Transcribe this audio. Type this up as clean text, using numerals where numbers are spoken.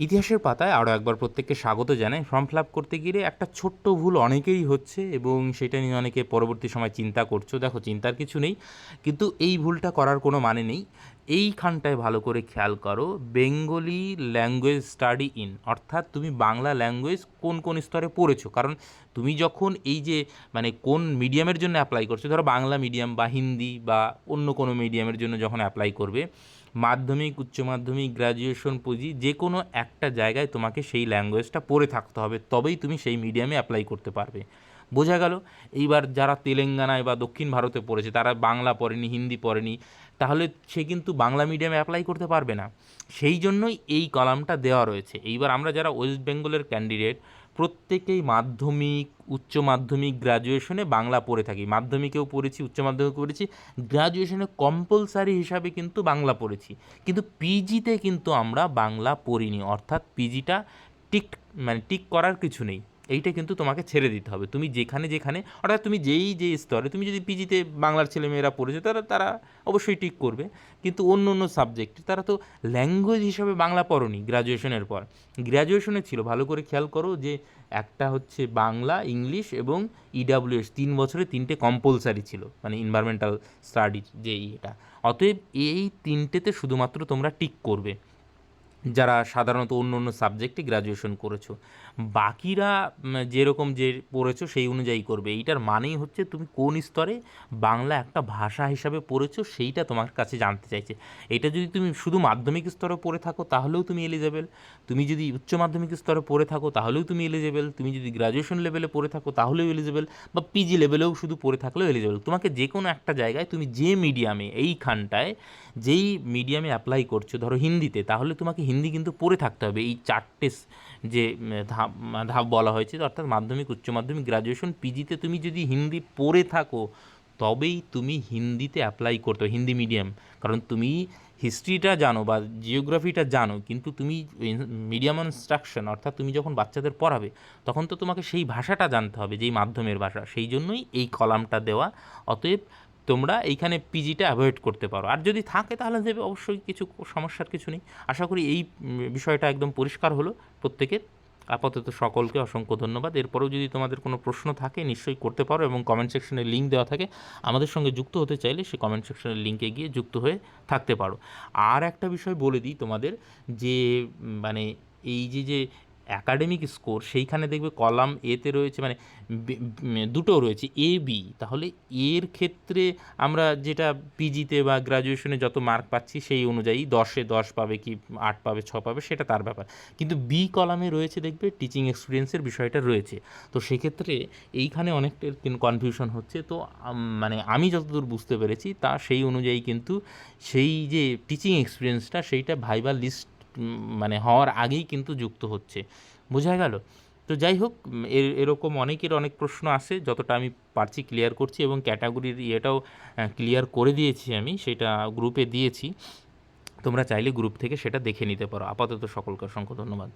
ইতিহাসের পাতায় আরও একবার প্রত্যেককে স্বাগত জানাই। ফর্ম ফিল আপ করতে গিয়ে একটা ছোট্ট ভুল অনেকেরই হচ্ছে এবং সেটা নিয়ে অনেকে পরবর্তী সময় চিন্তা করছো। দেখো, চিন্তার কিছু নেই, কিন্তু এই ভুলটা করার কোনো মানে নেই। এইখানটায় ভালো করে খেয়াল করো, বেঙ্গলি ল্যাঙ্গুয়েজ স্টাডি ইন, অর্থাৎ তুমি বাংলা ল্যাঙ্গুয়েজ কোন কোন স্তরে পড়েছো। কারণ তুমি যখন এই যে কোন মিডিয়ামের জন্য অ্যাপ্লাই করছো, ধরো বাংলা মিডিয়াম বা হিন্দি বা অন্য কোনো মিডিয়ামের জন্য যখন অ্যাপ্লাই করবে, মাধ্যমিক, উচ্চ মাধ্যমিক, গ্র্যাজুয়েশন, পুঁজি, যে কোনো একটা জায়গায় তোমাকে সেই ল্যাঙ্গুয়েজটা পড়ে থাকতে হবে, তবেই তুমি সেই মিডিয়ামে অ্যাপ্লাই করতে পারবে। বোঝা গেল? এইবার যারা তেলেঙ্গানায় বা দক্ষিণ ভারতে পড়েছে, তারা বাংলা পড়েনি, হিন্দি পড়েনি, তাহলে সে কিন্তু বাংলা মিডিয়ামে অ্যাপ্লাই করতে পারবে না। সেই জন্যই এই কলামটা দেওয়া রয়েছে। এইবার আমরা যারা ওয়েস্ট বেঙ্গলের ক্যান্ডিডেট, প্রত্যেকেই মাধ্যমিক, উচ্চ মাধ্যমিক, গ্র্যাজুয়েশনে বাংলা পড়ে থাকি। মাধ্যমিকেও পড়েছি, উচ্চ মাধ্যমিকেও পড়েছি, গ্র্যাজুয়েশনে কম্পালসারি হিসাবে কিন্তু বাংলা পড়েছি। কিন্তু পিজিতে কিন্তু আমরা বাংলা পড়িনি, অর্থাৎ পিজিটা টিক টিক করার কিছু নেই। এইটা কিন্তু তোমাকে ছেড়ে দিতে হবে। তুমি যেখানে যেখানে, অর্থাৎ তুমি যে স্তরে, তুমি যদি পিজিতে বাংলার ছেলেমেয়েরা পড়েছে, তারা অবশ্যই টিক করবে। কিন্তু অন্য অন্য সাবজেক্ট তারা তো ল্যাঙ্গুয়েজ হিসাবে বাংলা পড়োনি গ্র্যাজুয়েশনের পর। গ্র্যাজুয়েশনে ছিল, ভালো করে খেয়াল করো, যে একটা হচ্ছে বাংলা, ইংলিশ এবং ইডাব্লিউএস, 3 বছরে 3টে কম্পালসারি ছিল, এনভায়রনমেন্টাল স্টাডিজ যে এটা। অতএব এই 3টেতে শুধুমাত্র তোমরা টিক করবে, যারা সাধারণত অন্য অন্য সাবজেক্টে গ্র্যাজুয়েশন করেছো। বাকিরা যেরকম যে পড়েছো সেই অনুযায়ী করবে। এইটার মানেই হচ্ছে তুমি কোন স্তরে বাংলা একটা ভাষা হিসাবে পড়েছো সেইটা তোমার কাছে জানতে চাইছে। এটা যদি তুমি শুধু মাধ্যমিক স্তরে পড়ে থাকো তাহলেও তুমি এলিজেবল, তুমি যদি উচ্চ মাধ্যমিক স্তরে পড়ে থাকো তাহলেও তুমি এলিজেবল, তুমি যদি গ্র্যাজুয়েশন লেভেলে পড়ে থাকো তাহলেও এলিজেবল, বা পিজি লেভেলেও শুধু পড়ে থাকলেও এলিজেবল। তোমাকে যে কোনো একটা জায়গায়, তুমি যে মিডিয়ামে, এইখানটায় যেই মিডিয়ামে অ্যাপ্লাই করছো, ধরো হিন্দিতে, তাহলে তোমাকে হিন্দি কিন্তু পড়ে থাকতে হবে। এই 4টে যে ধাপ ধাপ বলা হয়েছে, অর্থাৎ মাধ্যমিক, উচ্চ মাধ্যমিক, গ্র্যাজুয়েশন, পিজিতে তুমি যদি হিন্দি পড়ে থাকো তবেই তুমি হিন্দিতে অ্যাপ্লাই করতে হবে, হিন্দি মিডিয়াম। কারণ তুমি হিস্ট্রিটা জানো বা জিওগ্রাফিটা জানো, কিন্তু তুমি মিডিয়াম ইনস্ট্রাকশন, অর্থাৎ তুমি যখন বাচ্চাদের পড়াবে তখন তো তোমাকে সেই ভাষাটা জানতে হবে, যেই মাধ্যমের ভাষা। সেই জন্যই এই কলামটা দেওয়া। অতএব তোমরা এইখানে পিজিটা অ্যাভয়েড করতে পারো, আর যদি থাকে তাহলে দেবে, অবশ্যই কিছু সমস্যার কিছু নেই। আশা করি এই বিষয়টা একদম পরিষ্কার হলো প্রত্যেকের। আপাতত সকলকে অসংখ্য ধন্যবাদ। এরপরেও যদি তোমাদের কোনো প্রশ্ন থাকে নিশ্চয়ই করতে পারো, এবং কমেন্ট সেকশনে লিঙ্ক দেওয়া থাকে, আমাদের সঙ্গে যুক্ত হতে চাইলে সেই কমেন্ট সেকশনের লিঙ্কে গিয়ে যুক্ত হয়ে থাকতে পারো। আর একটা বিষয় বলে দিই তোমাদের, যে এই যে অ্যাকাডেমিক স্কোর, সেইখানে দেখবে কলাম এতে রয়েছে, দুটো রয়েছে, এ বি। তাহলে এর ক্ষেত্রে আমরা যেটা পিজিতে বা গ্র্যাজুয়েশনে যত মার্ক পাচ্ছি সেই অনুযায়ী 10-এ 10 পাবে কি 8 পাবে, 6 পাবে, সেটা তার ব্যাপার। কিন্তু বি কলামে রয়েছে, দেখবে টিচিং এক্সপিরিয়েন্সের বিষয়টা রয়েছে। তো সেক্ষেত্রে এইখানে অনেকটা কনফিউশন হচ্ছে। তো আমি যতদূর বুঝতে পেরেছি তা সেই অনুযায়ী কিন্তু সেই যে টিচিং এক্সপিরিয়েন্সটা, সেইটা ভাইবা লিস্ট হওয়ার আগেই কিন্তু যুক্ত হচ্ছে। বোঝা গেল? তো যাই হোক, এরকম অনেকের অনেক প্রশ্ন আসে, যতটা আমি পারছি ক্লিয়ার করছি, এবং ক্যাটাগরির ইয়েটাও ক্লিয়ার করে দিয়েছি, আমি সেটা গ্রুপে দিয়েছি। তোমরা চাইলে গ্রুপ থেকে সেটা দেখে নিতে পারো। আপাতত সকলকে অসংখ্য ধন্যবাদ।